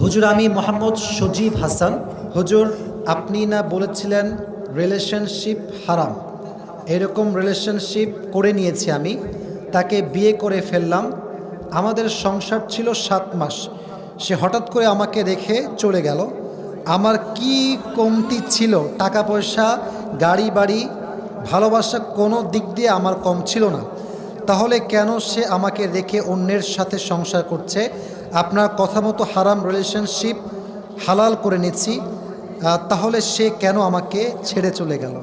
হুজুর, আমি মোহাম্মদ সজীব হাসান। হুজুর, আপনি না বলেছিলেন রিলেশনশিপ হারাম। এরকম রিলেশনশিপ করে নিয়েছি আমি, তাকে বিয়ে করে ফেললাম। আমাদের সংসার ছিল 7 মাস। সে হঠাৎ করে আমাকে রেখে চলে গেল। আমার কি কমতি ছিল? টাকা পয়সা, গাড়ি বাড়ি, ভালোবাসা কোনো দিক দিয়ে আমার কম ছিল না। তাহলে কেন সে আমাকে রেখে অন্যের সাথে সংসার করছে? আপনার কথা মতো হারাম রিলেশনশিপ হালাল করে নিচ্ছি, তাহলে সে কেন আমাকে ছেড়ে চলে গেল?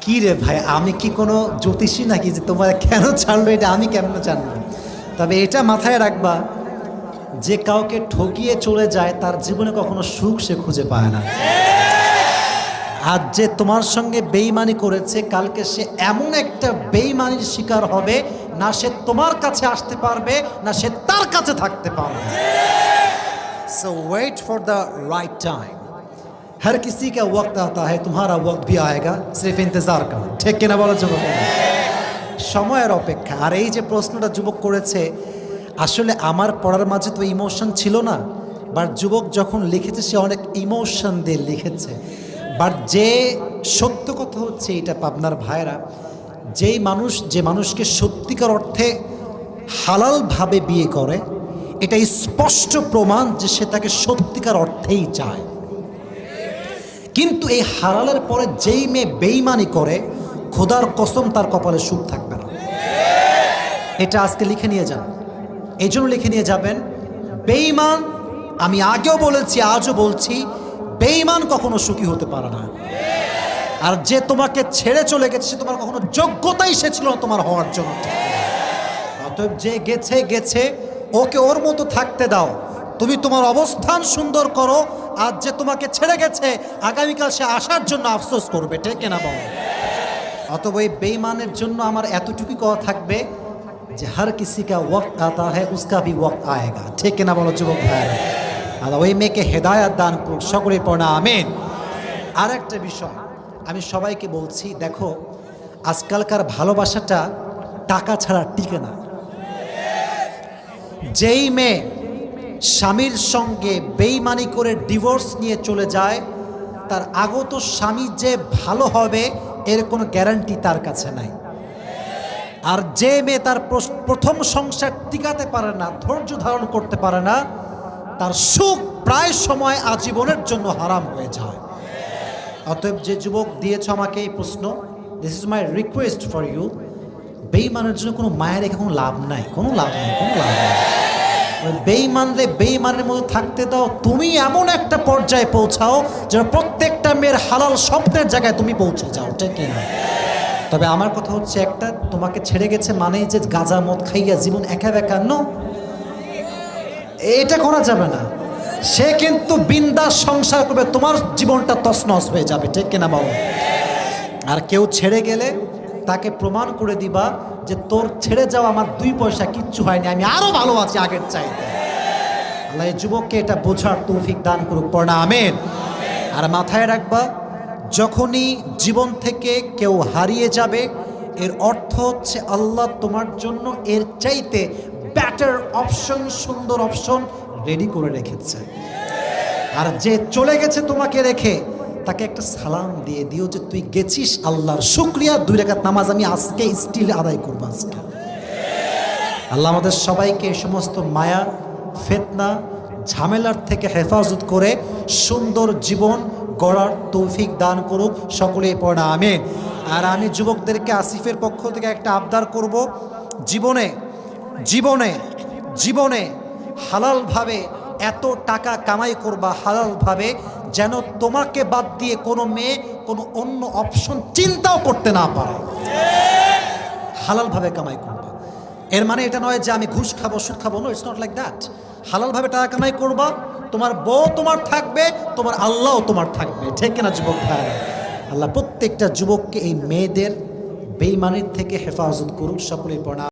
কি রে ভাই, আমি কি কোনো জ্যোতিষী নাকি যে তোমার কেন ছাড়লো? এটা আমি কেমন জানবো? তবে এটা মাথায় রাখবা, যে কাউকে ঠকিয়ে চলে যায় তার জীবনে কখনো সুখ সে খুঁজে পায় না। আজ যে তোমার সঙ্গে বেইমানি করেছে, কালকে সে এমন একটা বেইমানির শিকার হবে, না সে তোমার কাছে আসতে পারবে, না সে তার কাছে থাকতে পারবে। So wait for the right time. हर किसी का वक्त आता है, तुम्हारा वक्त भी आएगा, सिर्फ इंतजार करो। ঠিক কিনা বলো যুবক? সময়ের অপেক্ষা। আর এই যে প্রশ্নটা যুবক করেছে, আসলে আমার পড়ার মাঝে তো ইমোশন ছিল না, বাট যুবক যখন লিখেছে সে অনেক ইমোশন দিয়ে লিখেছে। বাট যে সত্য কথা হচ্ছে এটা, পাবনার ভাইরা, যে মানুষকে সত্যিকার অর্থে হালালভাবে বিয়ে করে, এটা স্পষ্ট প্রমাণ যে সে তাকে সত্যিকার অর্থেই চায়। কিন্তু এই হালালের পরে যেই মেয়ে বেইমানি করে, খোদার কসম তার কপালে সুখ থাকবে না। এটা আজকে লিখে নিয়ে যান। এই জন্য লিখে নিয়ে যাবেন, বেইমান, আমি আগেও বলেছি আজও বলছি, বেইমান কখনো সুখী হতে পারে না। আর যে তোমাকে ছেড়ে চলে গেছে, সে তোমার কখনো যোগ্যতাই সে ছিল না তোমার হওয়ার জন্য। অতএব যে গেছে গেছে, ওকে ওর মতো থাকতে দাও। তুমি তোমার অবস্থান সুন্দর করো। আজ যে তোমাকে ছেড়ে গেছে, আগামীকাল সে আসার জন্য আফসোস করবে। ঠিক না বল? অতএব এই বেইমানের জন্য আমার এতটুকু কথা থাকবে যে हर किसी का वक्त आता है, उसका भी वक्त आएगा। ঠিক না বলো যুবক ভাইরা? আর ওই মেয়েকে হেদায়াত দান করুক, সকলে পড়া আমিন। আর একটা বিষয় আমি সবাইকে বলছি, দেখো আজকালকার ভালোবাসাটা টাকা ছাড়া টিকে না। যেই মেয়ে স্বামীর সঙ্গে বেইমানি করে ডিভোর্স নিয়ে চলে যায়, তার আগত স্বামী যে ভালো হবে এর কোনো গ্যারান্টি তার কাছে নাই। আর যে মেয়ে তার প্রথম সংসার টিকাতে পারে না, ধৈর্য ধারণ করতে পারে না, তার সুখ প্রায় সময় আজীবনের জন্য হারাম হয়ে যায়। অতএব যে যুবক দিয়েছ আমাকে এই প্রশ্ন, this is my request for you, বেইমানের জন্য কোনো মায়া রেখে কোনো লাভ নাই, কোনো লাভ নাই, কোনো লাভ নাই। বেইমানরে বেইমানের মতো থাকতে দাও। তুমি এমন একটা পর্যায়ে পৌঁছাও যেন প্রত্যেকটা মেয়ের হালাল স্বপ্নের জায়গায় তুমি পৌঁছে যাও। ঠিক না? তবে আমার কথা হচ্ছে একটা, তোমাকে ছেড়ে গেছে মানেই যে গাঁজা মদ খাইয়া জীবন একা বেকা, নো, এটা করা যাবে না। সে কিন্তু বিন্দাস সংসার করবে, তোমার জীবনটা তছনছ হয়ে যাবে। ঠিক কিনা বাবু? আর কেউ ছেড়ে গেলে তাকে প্রমাণ করে দিবা যে তোর ছেড়ে যাওয়া আমার 2 পয়সা কিচ্ছু হয়নি, আমি আরো ভালো আছি আগের চাইতে। আল্লাহ এই যুবককে এটা বোঝার তৌফিক দান করুক, পড়া আমিন। আর মাথায় রাখবা, যখনই জীবন থেকে কেউ হারিয়ে যাবে, এর অর্থ হচ্ছে আল্লাহ তোমার জন্য এর চাইতে বেটার অপশন, সুন্দর অপশন রেডি করে রেখেছে। আর যে চলে গেছে তোমাকে রেখে, তাকে একটা সালাম দিয়ে দিও যে তুই গেছিস, আল্লাহর শুকরিয়া, 2 রাকাত নামাজ আমি আজকে স্টিল আদায় করবো আজকে। আল্লাহ আমাদের সবাইকে এই সমস্ত মায়া, ফিতনা, ঝামেলার থেকে হেফাজত করে সুন্দর জীবন গড়ার তৌফিক দান করুক, সকলেই পড়া আমিন। আর আমি যুবকদেরকে আসিফের পক্ষ থেকে একটা আবদার করব, জীবনে জীবনে জীবনে হালালভাবে এত টাকা কামাই করবা হালালভাবে, যেন তোমাকে বাদ দিয়ে কোনো মেয়ে কোনো অন্য অপশন চিন্তাও করতে না পারে। হালালভাবে কামাই করবা। এর মানে এটা নয় যে আমি ঘুষ খাবো, সুদ খাবো, no, it's not like that. হালালভাবে টাকা কামাই করবা, তোমার বউ তোমার থাকবে, তোমার আল্লাহও তোমার থাকবে। ঠিক কিনা যুবক ভাইরা? আল্লাহ প্রত্যেকটা যুবককে এই মেয়েদের বেইমানির থেকে হেফাজত করুক, সকলেই পড়া।